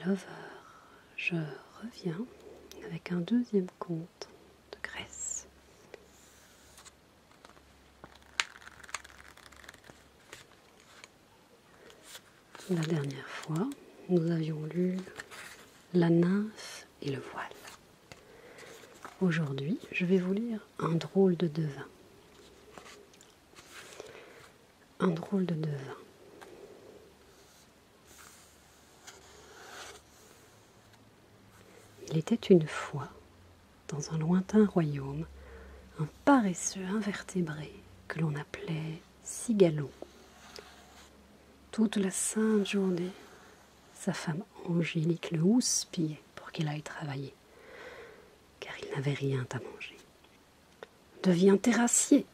Lover, je reviens avec un deuxième conte de Grèce. La dernière fois, nous avions lu La nymphe et le voile. Aujourd'hui, je vais vous lire un drôle de devin. Un drôle de devin. Il était une fois, dans un lointain royaume, un paresseux invertébré que l'on appelait Cigallon. Toute la sainte journée, sa femme Angélique le houspillait pour qu'il aille travailler, car il n'avait rien à manger. Deviens terrassier,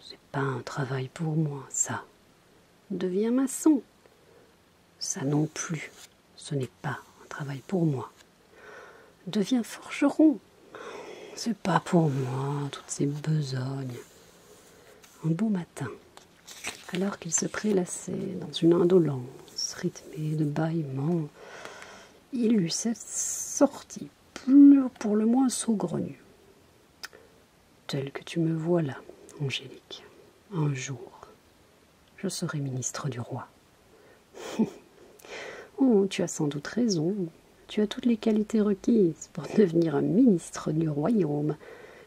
c'est pas un travail pour moi, ça. Deviens maçon, ça non plus, ce n'est pas un travail pour moi. Deviens forgeron, c'est pas pour moi, toutes ces besognes. Un beau matin, alors qu'il se prélassait dans une indolence rythmée de bâillements, il eut cette sortie pour le moins saugrenue. Tel que tu me vois là, Angélique, un jour, je serai ministre du roi. Oh, tu as sans doute raison. Tu as toutes les qualités requises pour devenir un ministre du royaume.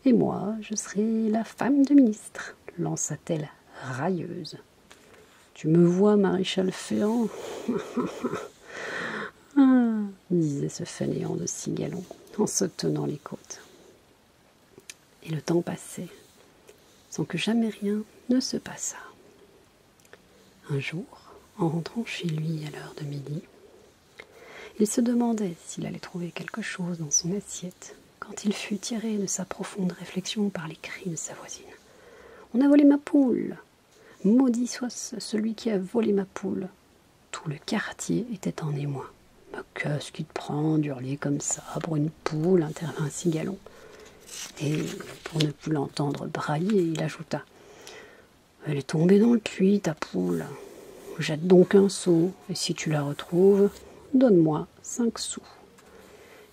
Et moi, je serai la femme du ministre, lança-t-elle railleuse. Tu me vois, maréchal Ferrand ah, disait ce fainéant de Cigallon, en se tenant les côtes. Et le temps passait, sans que jamais rien ne se passât. Un jour, en rentrant chez lui à l'heure de midi, il se demandait s'il allait trouver quelque chose dans son assiette, quand il fut tiré de sa profonde réflexion par les cris de sa voisine. « On a volé ma poule ! Maudit soit celui qui a volé ma poule !» Tout le quartier était en émoi. « Mais qu'est-ce qui te prend d'hurler comme ça pour une poule ?» intervint Cigallon. Et pour ne plus l'entendre brailler, il ajouta « Elle est tombée dans le puits, ta poule. Jette donc un seau, et si tu la retrouves, donne-moi 5 sous. »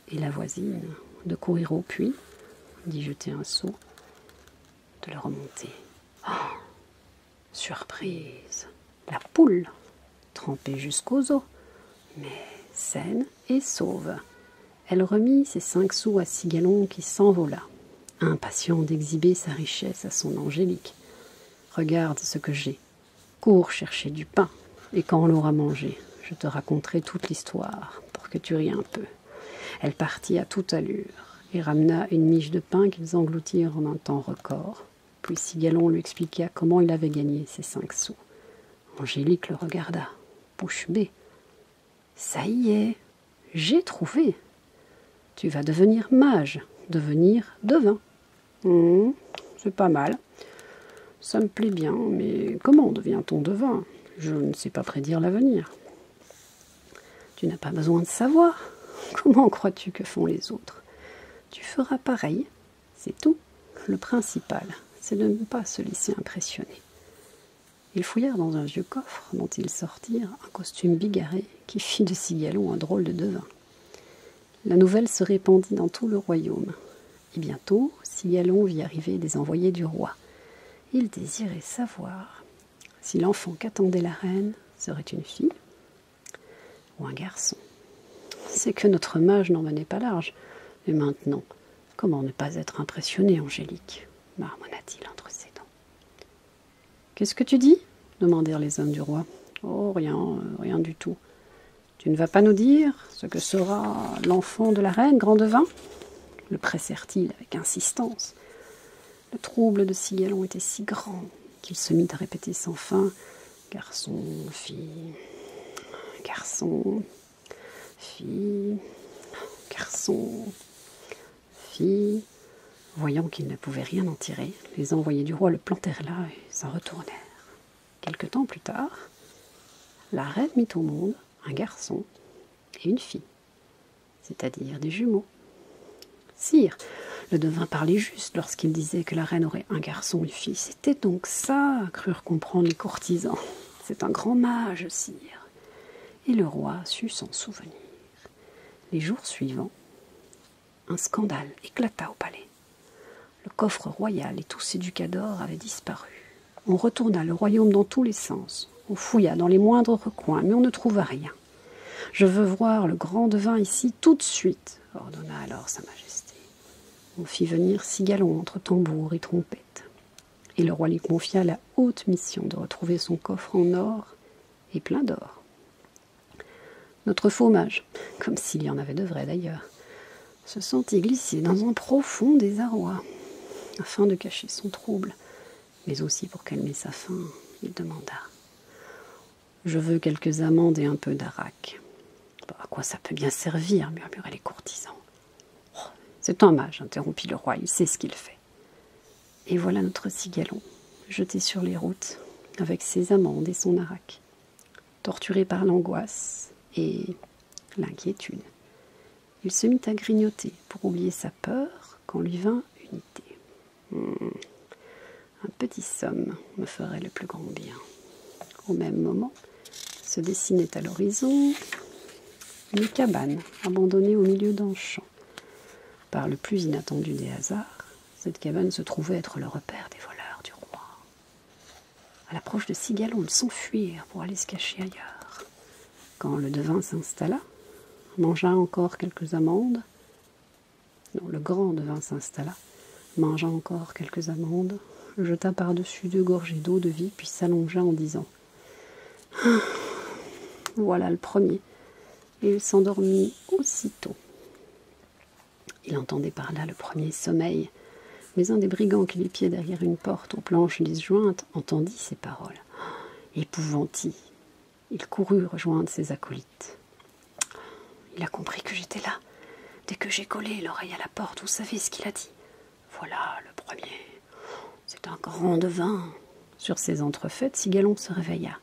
Et la voisine, de courir au puits, d'y jeter un seau, de le remonter. Oh, surprise! La poule, trempée jusqu'aux os, mais saine et sauve. Elle remit ses 5 sous à Cigallon qui s'envola, impatient d'exhiber sa richesse à son Angélique. « Regarde ce que j'ai. Cours chercher du pain, et quand on l'aura mangé, je te raconterai toute l'histoire, pour que tu ries un peu. » Elle partit à toute allure, et ramena une miche de pain qu'ils engloutirent en un temps record. Puis Cigallon lui expliqua comment il avait gagné ses 5 sous. Angélique le regarda, bouche bée. « Ça y est, j'ai trouvé. Tu vas devenir mage, devenir devin. C'est pas mal. Ça me plaît bien, mais comment devient-on devin? Je ne sais pas prédire l'avenir. » « Tu n'as pas besoin de savoir. Comment crois-tu que font les autres? Tu feras pareil, c'est tout. Le principal, c'est de ne pas se laisser impressionner. » Ils fouillèrent dans un vieux coffre dont ils sortirent un costume bigarré qui fit de Cigallon un drôle de devin. La nouvelle se répandit dans tout le royaume. Et bientôt, Cigallon vit arriver des envoyés du roi. Il désirait savoir si l'enfant qu'attendait la reine serait une fille ou un garçon. C'est que notre mage n'en venait pas large. Et maintenant, comment ne pas être impressionné, Angélique? Marmonna-t-il entre ses dents. Qu'est-ce que tu dis? Demandèrent les hommes du roi. Oh, rien, rien du tout. Tu ne vas pas nous dire ce que sera l'enfant de la reine, grand devin? Le pressèrent-ils avec insistance. Le trouble de Cigallon était si grand qu'il se mit à répéter sans fin garçon, fille, garçon, fille, garçon, fille. Voyant qu'il ne pouvait rien en tirer, les envoyés du roi le plantèrent là et s'en retournèrent. Quelque temps plus tard, la reine mit au monde un garçon et une fille, c'est-à-dire des jumeaux. Sire, le devin parlait juste lorsqu'il disait que la reine aurait un garçon et une fille. C'était donc ça, crurent comprendre les courtisans. C'est un grand mage, sire. Et le roi sut s'en souvenir. Les jours suivants, un scandale éclata au palais. Le coffre royal et tous ses ducats d'or avaient disparu. On retourna le royaume dans tous les sens. On fouilla dans les moindres recoins, mais on ne trouva rien. « Je veux voir le grand devin ici tout de suite », ordonna alors sa majesté. On fit venir Sigalon entre tambours et trompettes. Et le roi lui confia la haute mission de retrouver son coffre en or et plein d'or. Notre faux mage, comme s'il y en avait de vrai d'ailleurs, se sentit glisser dans un profond désarroi. Afin de cacher son trouble, mais aussi pour calmer sa faim, il demanda « Je veux quelques amandes et un peu d'arak. » « À quoi ça peut bien servir ?» murmuraient les courtisans. Oh, « C'est un mage, » interrompit le roi, « il sait ce qu'il fait. » Et voilà notre Sigalon, jeté sur les routes, avec ses amandes et son arak, torturé par l'angoisse et l'inquiétude. Il se mit à grignoter pour oublier sa peur quand lui vint une idée. Un petit somme me ferait le plus grand bien. Au même moment, se dessinait à l'horizon une cabane abandonnée au milieu d'un champ. Par le plus inattendu des hasards, cette cabane se trouvait être le repère des voleurs du roi. À l'approche de Sigalon, ils s'enfuirent pour aller se cacher ailleurs. Quand le devin s'installa, mangea encore quelques amandes. Non, le grand devin s'installa, mangea encore quelques amandes, jeta par-dessus 2 gorgées d'eau de vie, puis s'allongea en disant « Voilà le premier », et il s'endormit aussitôt. Il entendait par là le premier sommeil, mais un des brigands qui l'épiait derrière une porte aux planches disjointes entendit ces paroles. Épouvanti, il courut rejoindre ses acolytes. Il a compris que j'étais là. Dès que j'ai collé l'oreille à la porte, vous savez ce qu'il a dit. Voilà le premier. C'est un grand devin. Sur ces entrefaites, Sigalon se réveilla.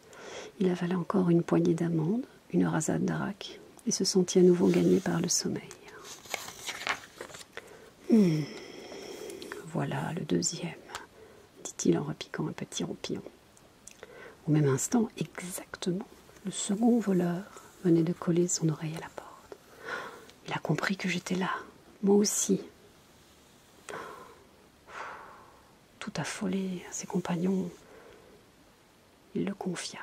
Il avala encore une poignée d'amandes, une rasade d'arak, et se sentit à nouveau gagné par le sommeil. Voilà le deuxième, dit-il en repiquant un petit roupillon. Au même instant, exactement, le second voleur venait de coller son oreille à la porte. Il a compris que j'étais là, moi aussi. Tout affolé à ses compagnons, il le confia.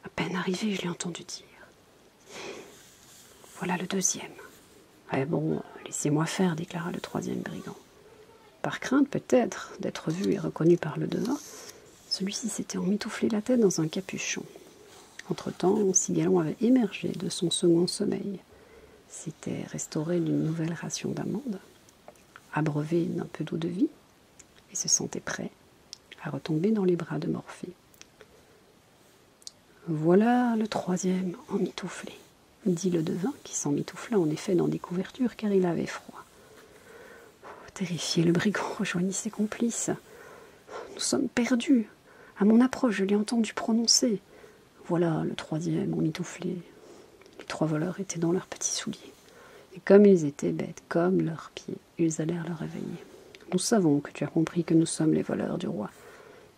À peine arrivé, je l'ai entendu dire. Voilà le deuxième. Eh bon, laissez-moi faire, déclara le troisième brigand. Par crainte, peut-être, d'être vu et reconnu par le devin, celui-ci s'était emmitouflé la tête dans un capuchon. Entre-temps, Sigalon avait émergé de son second sommeil, s'était restauré d'une nouvelle ration d'amandes, abreuvé d'un peu d'eau de vie, et se sentait prêt à retomber dans les bras de Morphée. Voilà le troisième emmitouflé, dit le devin, qui s'emmitoufla en effet dans des couvertures car il avait froid. Terrifié, le brigand rejoignit ses complices. Nous sommes perdus. À mon approche, je l'ai entendu prononcer. Voilà le troisième emmitouflé. Les 3 voleurs étaient dans leurs petits souliers. Et comme ils étaient bêtes, comme leurs pieds, ils allèrent le réveiller. Nous savons que tu as compris que nous sommes les voleurs du roi.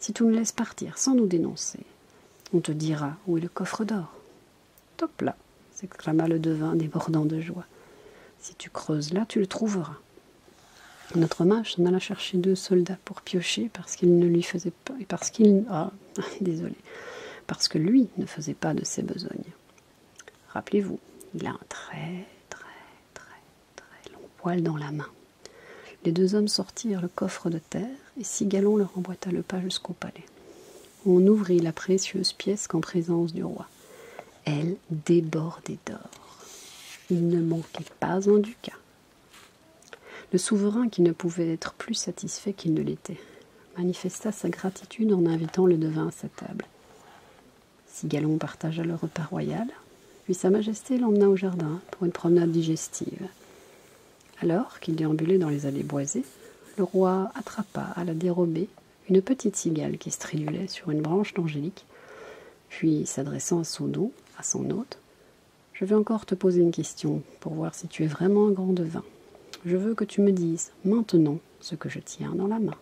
Si tu nous laisses partir sans nous dénoncer, on te dira où est le coffre d'or. Top là, s'exclama le devin débordant de joie. Si tu creuses là, tu le trouveras. Notre mage s'en alla chercher 2 soldats pour piocher parce qu'il ne lui faisait pas, et parce que lui ne faisait pas de ses besognes. Rappelez-vous, il a un très long poil dans la main. Les 2 hommes sortirent le coffre de terre et Sigalon leur emboîta le pas jusqu'au palais. On ouvrit la précieuse pièce qu'en présence du roi. Elle débordait d'or. Il ne manquait pas un ducat. Le souverain, qui ne pouvait être plus satisfait qu'il ne l'était, manifesta sa gratitude en invitant le devin à sa table. Sigalon partagea le repas royal, puis sa majesté l'emmena au jardin pour une promenade digestive. Alors qu'il déambulait dans les allées boisées, le roi attrapa à la dérobée une petite cigale qui stridulait sur une branche d'angélique, puis s'adressant à son hôte, « Je vais encore te poser une question pour voir si tu es vraiment un grand devin. Je veux que tu me dises maintenant ce que je tiens dans la main. »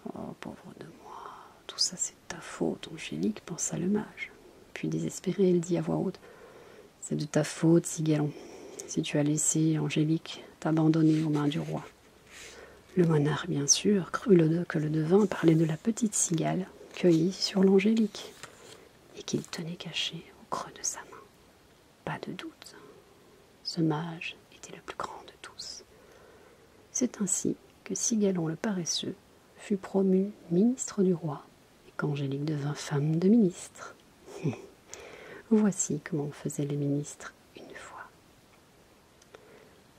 Oh, pauvre de moi, tout ça c'est de ta faute, Angélique, pensa le mage. Puis désespéré, il dit à voix haute, « C'est de ta faute, Sigalon. si tu as laissé Angélique t'abandonner aux mains du roi. Le monarque, bien sûr, crut que le devin parlait de la petite cigale cueillie sur l'Angélique et qu'il tenait cachée au creux de sa main. Pas de doute, ce mage était le plus grand de tous. C'est ainsi que Sigalon le paresseux fut promu ministre du roi et qu'Angélique devint femme de ministre. Voici comment faisaient les ministres une fois.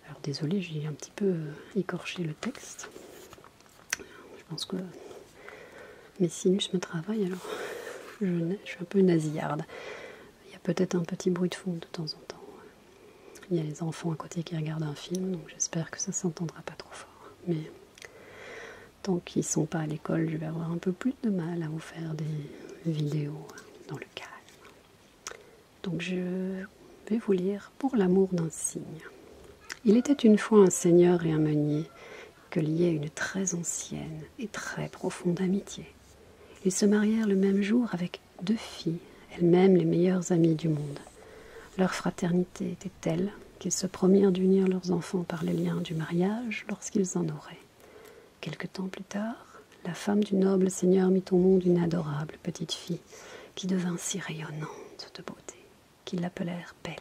Alors désolé, j'ai un petit peu écorché le texte. Je pense que mes sinus me travaillent, alors je suis un peu nasillarde. Il y a peut-être un petit bruit de fond de temps en temps. Il y a les enfants à côté qui regardent un film, donc j'espère que ça ne s'entendra pas trop fort. Mais tant qu'ils ne sont pas à l'école, je vais avoir un peu plus de mal à vous faire des vidéos dans le calme. Donc je vais vous lire Pour l'amour d'un cygne. Il était une fois un seigneur et un meunier que liait une très ancienne et très profonde amitié. Ils se marièrent le même jour avec 2 filles, elles-mêmes les meilleures amies du monde. Leur fraternité était telle qu'ils se promirent d'unir leurs enfants par les liens du mariage lorsqu'ils en auraient. Quelque temps plus tard, la femme du noble seigneur mit au monde une adorable petite fille qui devint si rayonnante de beauté qu'ils l'appelèrent Belle.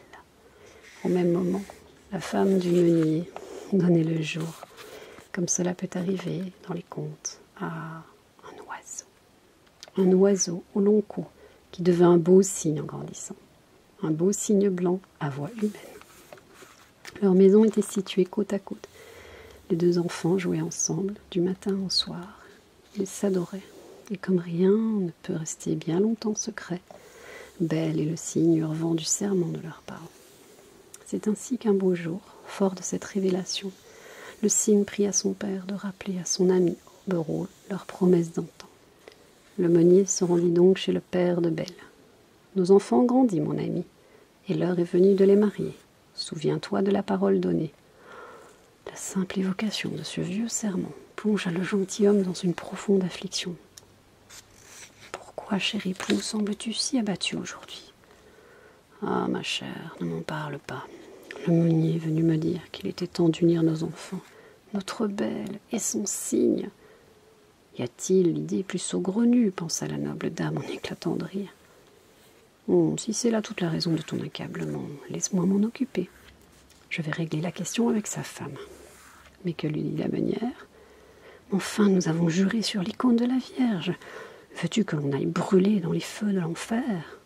Au même moment, la femme du meunier donnait le jour, comme cela peut arriver dans les contes, à un oiseau. Un oiseau au long cou qui devint un beau cygne en grandissant. Un beau cygne blanc à voix humaine. Leur maison était située côte à côte. Les 2 enfants jouaient ensemble du matin au soir. Ils s'adoraient. Et comme rien ne peut rester bien longtemps secret, Belle et le cygne eurent vendu serment de leurs parents. C'est ainsi qu'un beau jour, fort de cette révélation, le cygne pria son père de rappeler à son ami Aubereau leur promesse d'antan. Le meunier se rendit donc chez le père de Belle. « Nos enfants ont grandi, mon ami, et l'heure est venue de les marier. Souviens-toi de la parole donnée. » La simple évocation de ce vieux serment plongea le gentilhomme dans une profonde affliction. « Pourquoi, cher époux, sembles-tu si abattu aujourd'hui ? » ?»« Ah, ma chère, ne m'en parle pas. Le meunier est venu me dire qu'il était temps d'unir nos enfants, notre Belle et son cygne. » « Y a-t-il l'idée plus saugrenue ?» pensa la noble dame en éclatant de rire. « Si c'est là toute la raison de ton accablement, laisse-moi m'en occuper. Je vais régler la question avec sa femme. » Mais que lui dit la meunière ? « Enfin, nous avons juré sur l'icône de la Vierge. Veux-tu que l'on aille brûler dans les feux de l'enfer ?»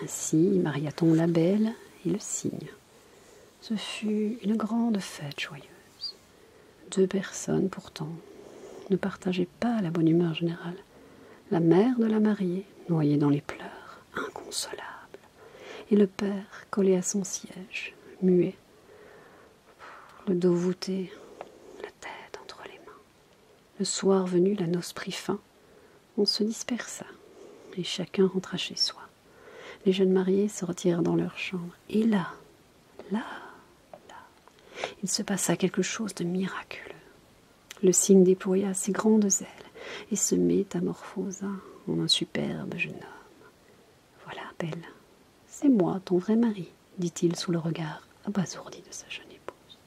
Ainsi maria-t-on la Belle et le cygne. Ce fut une grande fête joyeuse. 2 personnes, pourtant, ne partageaient pas la bonne humeur générale. La mère de la mariée, noyée dans les pleurs, inconsolable, et le père collé à son siège, muet, le dos voûté, la tête entre les mains. Le soir venu, la noce prit fin, on se dispersa, et chacun rentra chez soi. Les jeunes mariés se retirèrent dans leur chambre, et là, il se passa quelque chose de miraculeux. Le cygne déploya ses grandes ailes et se métamorphosa en un superbe jeune homme. « Voilà, Belle, c'est moi, ton vrai mari, dit-il sous le regard abasourdi de sa jeune épouse.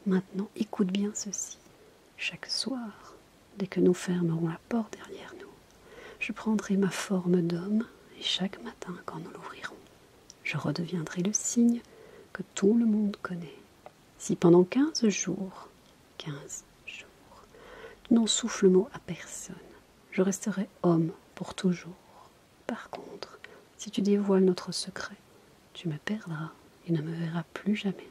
Maintenant, écoute bien ceci. Chaque soir, dès que nous fermerons la porte derrière nous, je prendrai ma forme d'homme et chaque matin, quand nous l'ouvrirons, je redeviendrai le cygne que tout le monde connaît. Si pendant 15 jours, tu n'en souffles mot à personne, je resterai homme pour toujours. Par contre, si tu dévoiles notre secret, tu me perdras et ne me verras plus jamais. »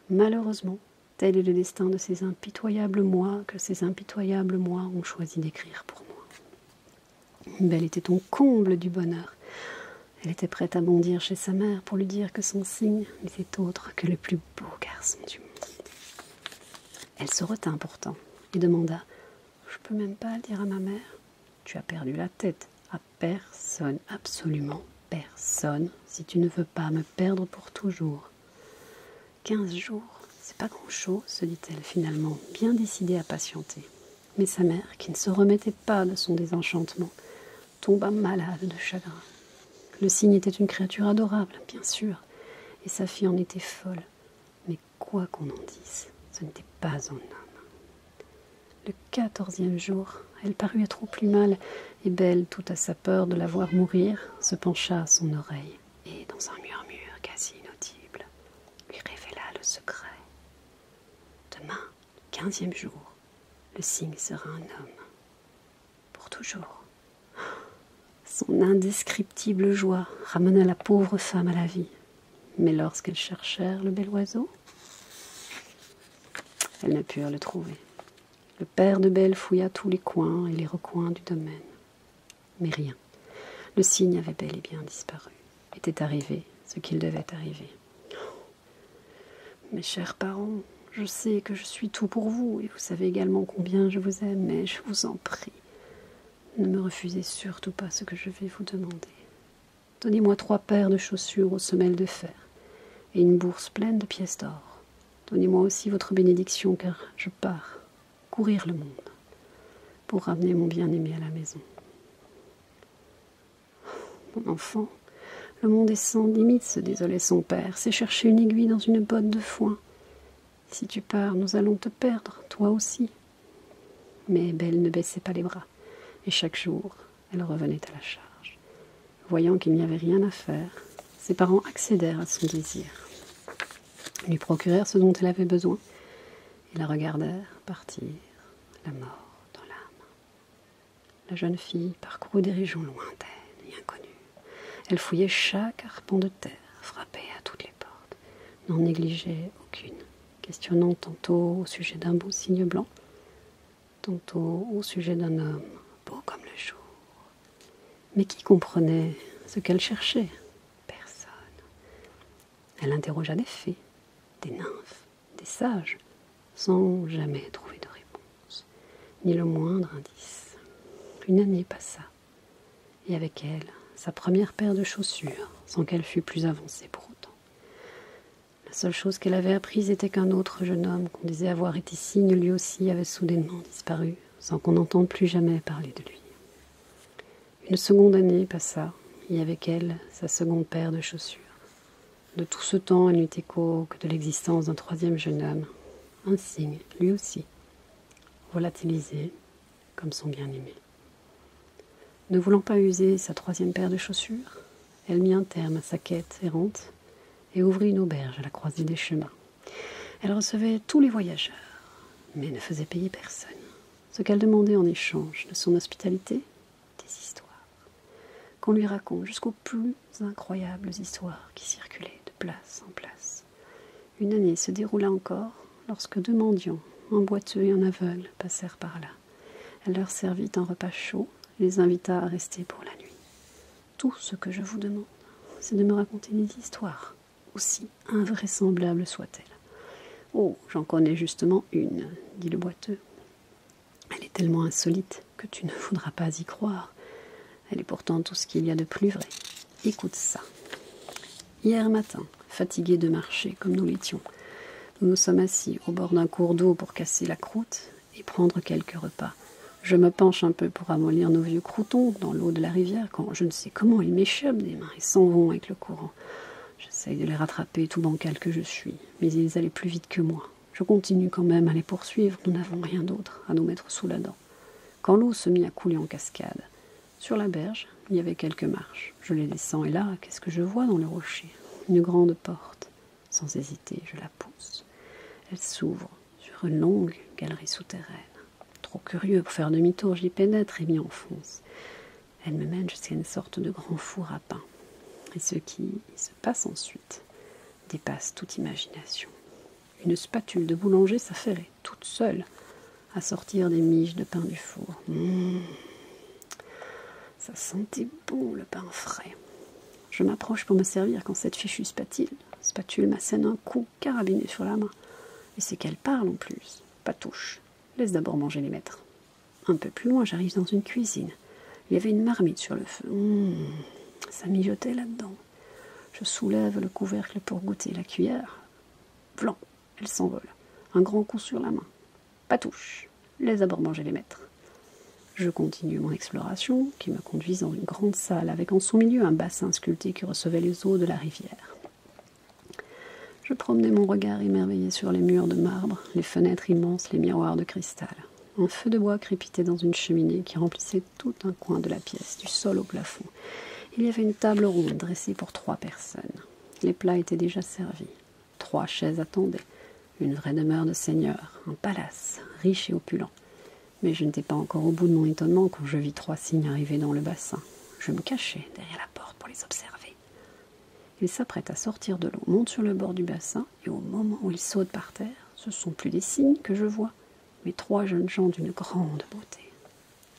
Malheureusement, tel est le destin de ces impitoyables mois que ces impitoyables mois ont choisi d'écrire pour moi. Belle était au comble du bonheur. Elle était prête à bondir chez sa mère pour lui dire que son cygne n'était autre que le plus beau garçon du monde. Elle se retint pourtant et demanda « Je peux même pas le dire à ma mère ? » « Tu as perdu la tête. À personne, absolument personne, si tu ne veux pas me perdre pour toujours. » 15 jours, c'est pas grand-chose, se dit-elle finalement, bien décidée à patienter. Mais sa mère, qui ne se remettait pas de son désenchantement, tomba malade de chagrin. Le cygne était une créature adorable, bien sûr, et sa fille en était folle. Mais quoi qu'on en dise, ce n'était pas un homme. Le 14e jour, elle parut être au plus mal, et Belle, tout à sa peur de la voir mourir, se pencha à son oreille, et dans un murmure quasi inaudible, lui révéla le secret. Demain, 15e jour, le cygne sera un homme. Pour toujours. Son indescriptible joie ramena la pauvre femme à la vie. Mais lorsqu'elles cherchèrent le bel oiseau, elles ne purent le trouver. Le père de Belle fouilla tous les coins et les recoins du domaine. Mais rien. Le cygne avait bel et bien disparu. Était arrivé ce qu'il devait arriver. Mes chers parents, je sais que je suis tout pour vous, et vous savez également combien je vous aime, mais je vous en prie, ne me refusez surtout pas ce que je vais vous demander. Donnez-moi 3 paires de chaussures aux semelles de fer, et une bourse pleine de pièces d'or. Donnez-moi aussi votre bénédiction, car je pars courir le monde, pour ramener mon bien-aimé à la maison. Mon enfant, le monde est sans limite, se désolait son père, c'est chercher une aiguille dans une botte de foin. Si tu pars, nous allons te perdre, toi aussi. Mais Belle ne baissait pas les bras, et chaque jour, elle revenait à la charge. Voyant qu'il n'y avait rien à faire, ses parents accédèrent à son désir, lui procurèrent ce dont elle avait besoin, et la regardèrent partir, la mort dans l'âme. La jeune fille parcourut des régions lointaines et inconnues. Elle fouillait chaque arpent de terre, frappait à toutes les portes, n'en négligeait aucune, questionnant tantôt au sujet d'un beau cygne blanc, tantôt au sujet d'un homme beau comme le jour. Mais qui comprenait ce qu'elle cherchait? Personne. Elle interrogea des fées, des nymphes, des sages, sans jamais trouver de réponse, ni le moindre indice. Une année passa, et avec elle, sa première paire de chaussures, sans qu'elle fût plus avancée pour autant. La seule chose qu'elle avait apprise était qu'un autre jeune homme, qu'on disait avoir été cygne, lui aussi avait soudainement disparu, sans qu'on n'entende plus jamais parler de lui. Une seconde année passa, et avec elle, sa seconde paire de chaussures. De tout ce temps, elle n'eut écho que de l'existence d'un 3e jeune homme, un cygne, lui aussi, volatilisé comme son bien-aimé. Ne voulant pas user sa 3e paire de chaussures, elle mit un terme à sa quête errante et ouvrit une auberge à la croisée des chemins. Elle recevait tous les voyageurs, mais ne faisait payer personne. Ce qu'elle demandait en échange de son hospitalité, des histoires. Qu'on lui raconte jusqu'aux plus incroyables histoires qui circulaient de place en place. Une année se déroula encore lorsque 2 mendiants, un boiteux et un aveugle, passèrent par là. Elle leur servit un repas chaud et les invita à rester pour la nuit. Tout ce que je vous demande, c'est de me raconter des histoires, aussi invraisemblables soient-elles. Oh, j'en connais justement une, dit le boiteux. Elle est tellement insolite que tu ne voudras pas y croire. Elle est pourtant tout ce qu'il y a de plus vrai. Écoute ça. Hier matin, fatigués de marcher comme nous l'étions, nous nous sommes assis au bord d'un cours d'eau pour casser la croûte et prendre quelques repas. Je me penche un peu pour amollir nos vieux croûtons dans l'eau de la rivière quand je ne sais comment ils m'échappent des mains et s'en vont avec le courant. J'essaye de les rattraper, tout bancal que je suis, mais ils allaient plus vite que moi. Je continue quand même à les poursuivre, nous n'avons rien d'autre à nous mettre sous la dent. Quand l'eau se mit à couler en cascade, sur la berge, il y avait quelques marches. Je les descends et là, qu'est-ce que je vois dans le rocher? Une grande porte. Sans hésiter, je la pousse. Elle s'ouvre sur une longue galerie souterraine. Trop curieux pour faire demi-tour, j'y pénètre et m'y enfonce. Elle me mène jusqu'à une sorte de grand four à pain. Et ce qui y se passe ensuite dépasse toute imagination. Une spatule de boulanger s'affairait toute seule à sortir des miches de pain du four. Ça sentait bon le pain frais. Je m'approche pour me servir quand cette fichue spatule m'assène un coup carabiné sur la main. Et c'est qu'elle parle en plus. Pas touche. Laisse d'abord manger les maîtres. Un peu plus loin, j'arrive dans une cuisine. Il y avait une marmite sur le feu. Ça mijotait là-dedans. Je soulève le couvercle pour goûter la cuillère. Vlan, elle s'envole. Un grand coup sur la main. Pas touche. Laisse d'abord manger les maîtres. Je continue mon exploration, qui me conduit dans une grande salle avec en son milieu un bassin sculpté qui recevait les eaux de la rivière. Je promenais mon regard émerveillé sur les murs de marbre, les fenêtres immenses, les miroirs de cristal. Un feu de bois crépitait dans une cheminée qui remplissait tout un coin de la pièce, du sol au plafond. Il y avait une table ronde dressée pour 3 personnes. Les plats étaient déjà servis. 3 chaises attendaient. Une vraie demeure de seigneur, un palace, riche et opulent. Mais je n'étais pas encore au bout de mon étonnement quand je vis 3 cygnes arriver dans le bassin. Je me cachai derrière la porte pour les observer. Ils s'apprêtent à sortir de l'eau, montent sur le bord du bassin, et au moment où ils sautent par terre, ce sont plus des cygnes que je vois, mais 3 jeunes gens d'une grande beauté.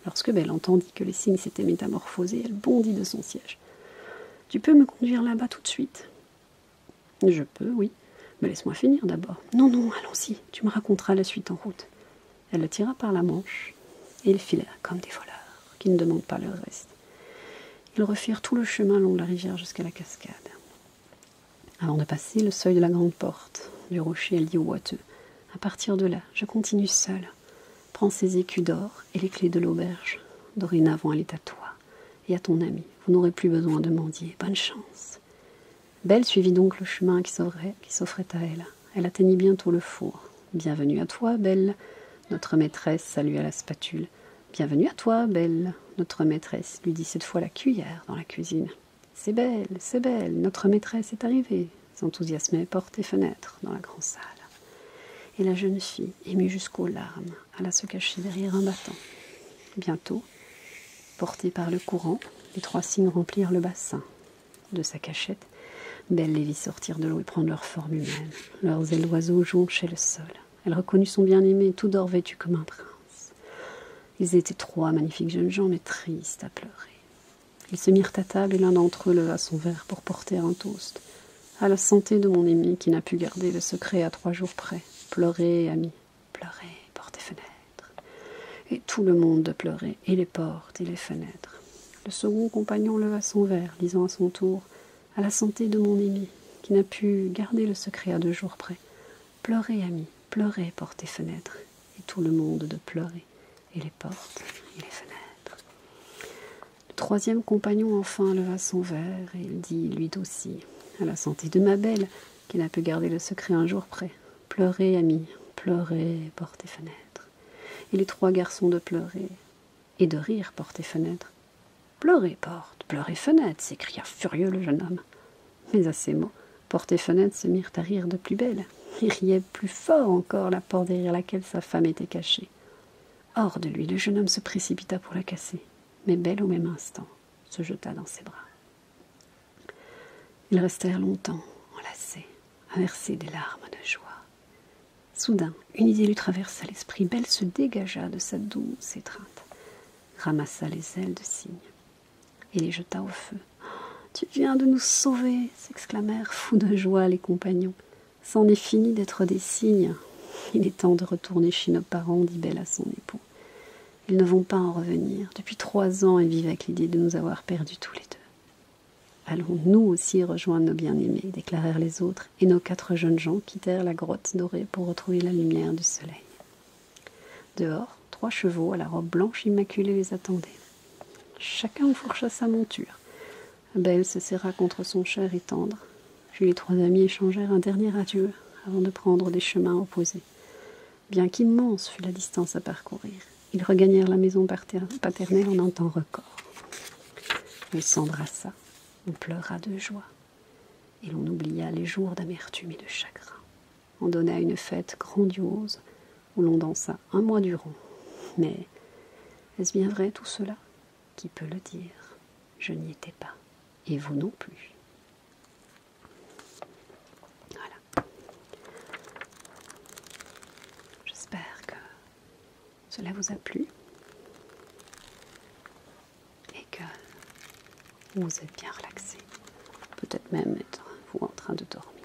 Lorsque Belle entendit que les cygnes s'étaient métamorphosés, elle bondit de son siège. « Tu peux me conduire là-bas tout de suite ?»« Je peux, oui. Mais laisse-moi finir d'abord. »« Non, non, allons-y, tu me raconteras la suite en route. » Elle le tira par la manche, et ils filèrent comme des voleurs, qui ne demandent pas leur reste. Ils refirent tout le chemin long de la rivière jusqu'à la cascade. Avant de passer le seuil de la grande porte, du rocher elle dit au boiteux, « À partir de là, je continue seule. Prends ces écus d'or et les clés de l'auberge. Dorénavant, elle est à toi et à ton ami. Vous n'aurez plus besoin de mendier. Bonne chance. » Belle suivit donc le chemin qui s'offrait à elle. Elle atteignit bientôt le four. « Bienvenue à toi, Belle. » Notre maîtresse salua la spatule. « Bienvenue à toi, Belle. » Notre maîtresse lui dit cette fois la cuillère dans la cuisine. C'est belle, notre maîtresse est arrivée, s'enthousiasmaient portes et fenêtres dans la grande salle. Et la jeune fille, émue jusqu'aux larmes, alla se cacher derrière un battant. Bientôt, portée par le courant, les 3 cygnes remplirent le bassin. De sa cachette, Belle les vit sortir de l'eau et prendre leur forme humaine. Leurs ailes d'oiseaux jonchaient le sol. Elle reconnut son bien-aimé, tout d'or vêtu comme un prince. Ils étaient 3 magnifiques jeunes gens, mais tristes à pleurer. Ils se mirent à table et l'un d'entre eux leva son verre pour porter un toast. « À la santé de mon aimé qui n'a pu garder le secret à 3 jours près. Pleurez, amis, pleurez, portes et fenêtres. » Et tout le monde pleurait, et les portes et les fenêtres. Le second compagnon leva son verre, disant à son tour « À la santé de mon aimé qui n'a pu garder le secret à 2 jours près. Pleurez, amis, pleurez, portes et fenêtres. » Et tout le monde de pleurer, et les portes et les fenêtres. Le 3e compagnon enfin leva son verre et il dit lui aussi « À la santé de ma belle, qui n'a pu garder le secret un jour près. Pleurez, amis, pleurez, portes et fenêtres. » Et les 3 garçons de pleurer et de rire, portes et fenêtres. « Pleurez, portes, pleurez, fenêtres !» s'écria furieux le jeune homme. Mais à ces mots, portes et fenêtres se mirent à rire de plus belle. Il riait plus fort encore la porte derrière laquelle sa femme était cachée. Hors de lui, le jeune homme se précipita pour la casser. Mais Belle, au même instant, se jeta dans ses bras. Ils restèrent longtemps, enlacés, à verser des larmes de joie. Soudain, une idée lui traversa l'esprit. Belle se dégagea de sa douce étreinte, ramassa les ailes de cygne et les jeta au feu. « Tu viens de nous sauver !» s'exclamèrent fous de joie les compagnons. « C'en est fini d'être des cygnes. Il est temps de retourner chez nos parents, dit Belle à son époux. Ils ne vont pas en revenir. Depuis 3 ans, ils vivent avec l'idée de nous avoir perdus tous les 2. Allons nous aussi rejoindre nos bien-aimés, déclarèrent les autres, et nos 4 jeunes gens quittèrent la grotte dorée pour retrouver la lumière du soleil. Dehors, 3 chevaux à la robe blanche immaculée les attendaient. Chacun enfourcha sa monture. Belle se serra contre son cher et tendre, puis les 3 amis échangèrent un dernier adieu avant de prendre des chemins opposés. Bien qu'immense fut la distance à parcourir, ils regagnèrent la maison paternelle en un temps record. On s'embrassa, on pleura de joie, et l'on oublia les jours d'amertume et de chagrin. On donna une fête grandiose où l'on dansa 1 mois durant. Mais est-ce bien vrai tout cela? Qui peut le dire? Je n'y étais pas, et vous non plus. Voilà. J'espère que cela vous a plu et que vous êtes bien relaxé. Peut-être même êtes-vous en train de dormir.